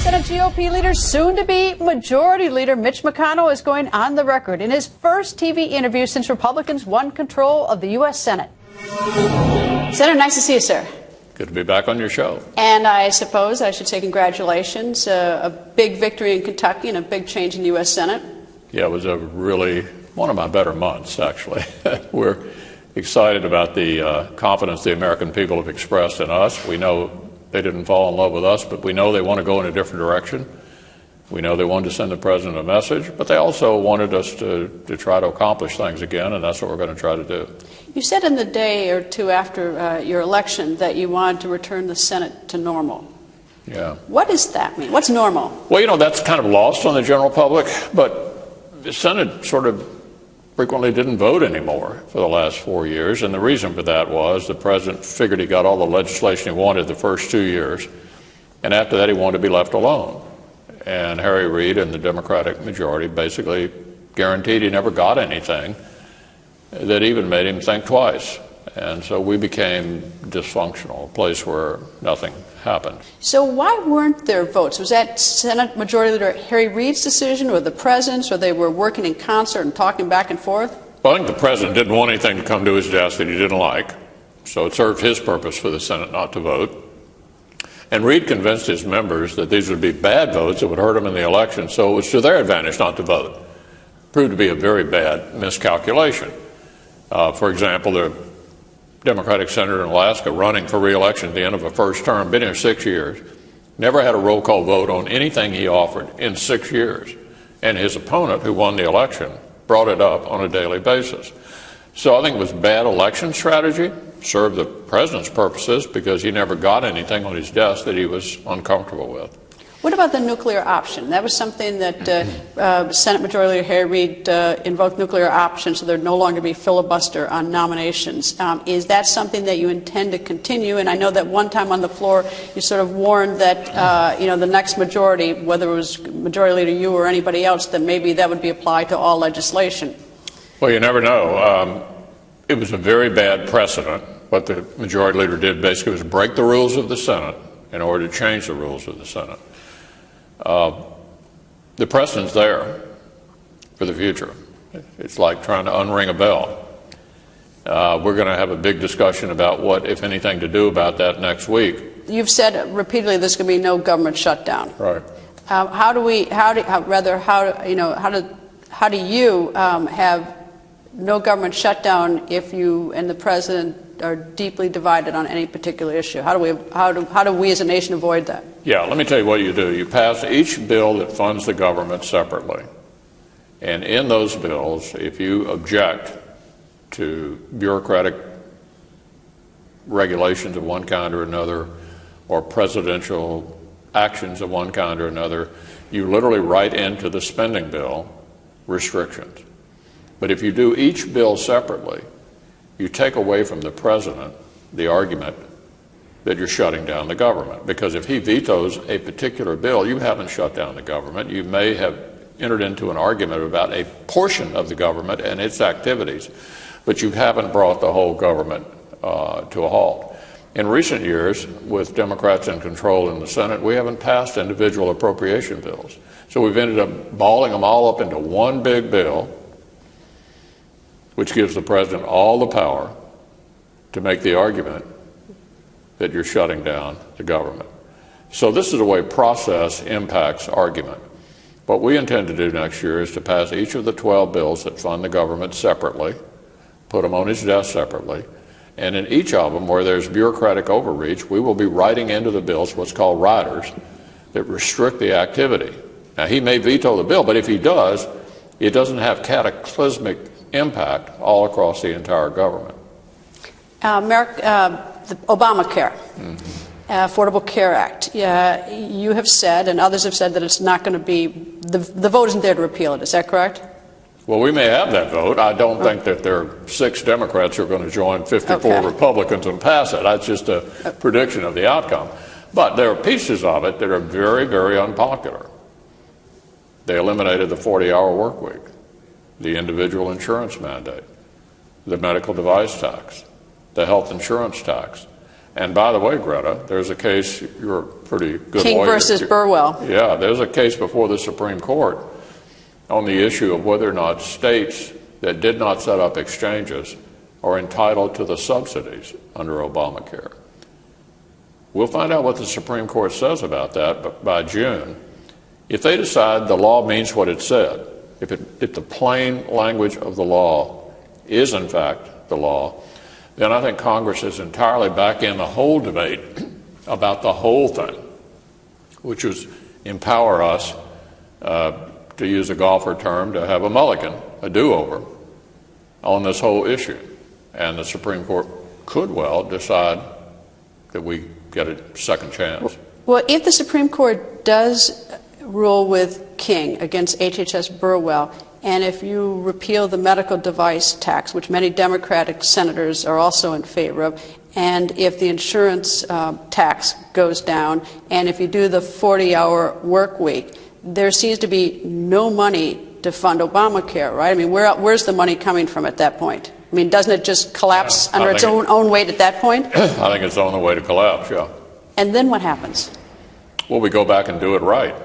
Senate GOP leader, soon-to-be Majority Leader Mitch McConnell, is going on the record in his first TV interview since Republicans won control of the U.S. Senate. Senator, nice to see you, sir. Good to be back on your show. And I suppose I should say congratulations. A big victory in Kentucky and a big change in the U.S. Senate. Yeah, it was a really one of my better months, actually. We're excited about the confidence the American people have expressed in us. We know they didn't fall in love with us, but we know they want to go in a different direction. We know they wanted to send the president a message, but they also wanted us to try to accomplish things again, and that's what we're going to try to do. You said in the day or two after your election that you wanted to return the Senate to normal. Yeah. What does that mean? What's normal? Well, you know, that's kind of lost on the general public, but the Senate sort of frequently didn't vote anymore for the last 4 years, and the reason for that was the president figured he got all the legislation he wanted the first 2 years, and after that he wanted to be left alone. And Harry Reid and the Democratic majority basically guaranteed he never got anything that even made him think twice. And so we became dysfunctional, a place where nothing happened. So why weren't there votes? Was that Senate Majority Leader Harry Reid's decision, or the president's, or they were working in concert and talking back and forth? Well, I think the president didn't want anything to come to his desk that he didn't like, so it served his purpose for the Senate not to vote. And Reid convinced his members that these would be bad votes that would hurt them in the election, so it was to their advantage not to vote. It proved to be a very bad miscalculation. For example, the Democratic senator in Alaska running for re-election at the end of a first term, been here 6 years, never had a roll call vote on anything he offered in 6 years. And his opponent, who won the election, brought it up on a daily basis. So I think it was bad election strategy, served the president's purposes because he never got anything on his desk that he was uncomfortable with. What about the nuclear option? That was something that Senate Majority Leader Harry Reid invoked nuclear option so there'd no longer be filibuster on nominations. Is that something that you intend to continue? And I know that one time on the floor you sort of warned that the next majority, whether it was Majority Leader you or anybody else, that maybe that would be applied to all legislation. Well, you never know. It was a very bad precedent. What the Majority Leader did basically was break the rules of the Senate in order to change the rules of the Senate. The precedent's there for the future. It's like trying to unring a bell. We're going to have a big discussion about what, if anything, to do about that next week. You've said repeatedly there's going to be no government shutdown. Right. How do you have no government shutdown if you and the president are deeply divided on any particular issue? How do we as a nation avoid that? Yeah, let me tell you what you do. You pass each bill that funds the government separately. And in those bills, if you object to bureaucratic regulations of one kind or another, or presidential actions of one kind or another, you literally write into the spending bill restrictions. But if you do each bill separately, you take away from the president the argument that you're shutting down the government. Because if he vetoes a particular bill, you haven't shut down the government. You may have entered into an argument about a portion of the government and its activities, but you haven't brought the whole government to a halt. In recent years, with Democrats in control in the Senate, we haven't passed individual appropriation bills. So we've ended up balling them all up into one big bill, which gives the president all the power to make the argument that you're shutting down the government. So this is the way process impacts argument. What we intend to do next year is to pass each of the 12 bills that fund the government separately, put them on his desk separately, and in each of them where there's bureaucratic overreach, we will be writing into the bills what's called riders that restrict the activity. Now, he may veto the bill, but if he does, it doesn't have cataclysmic impact all across the entire government. The Obamacare, Affordable Care Act, you have said, and others have said, that it's not going to be, the vote isn't there to repeal it. Is that correct? Well, we may have that vote. I don't think that there are 6 Democrats who are going to join 54 Republicans and pass it. That's just a prediction of the outcome. But there are pieces of it that are very, very unpopular. They eliminated the 40-hour work week, the individual insurance mandate, the medical device tax, the health insurance tax. And by the way, Greta, there's a case, you're a pretty good King lawyer. versus Burwell. Yeah, there's a case before the Supreme Court on the issue of whether or not states that did not set up exchanges are entitled to the subsidies under Obamacare. We'll find out what the Supreme Court says about that by June. If they decide the law means what it said, if the plain language of the law is in fact the law, then I think Congress is entirely back in the whole debate about the whole thing, which is empower us, to use a golfer term, to have a mulligan, a do-over on this whole issue. And the Supreme Court could well decide that we get a second chance. Well, if the Supreme Court does rule with King against HHS Burwell, and if you repeal the medical device tax, which many Democratic senators are also in favor of, and if the insurance tax goes down, and if you do the 40-hour work week, there seems to be no money to fund Obamacare, right? I mean, where's the money coming from at that point? I mean, doesn't it just collapse under its own weight at that point? I think it's on the way to collapse, yeah. And then what happens? Well, we go back and do it right.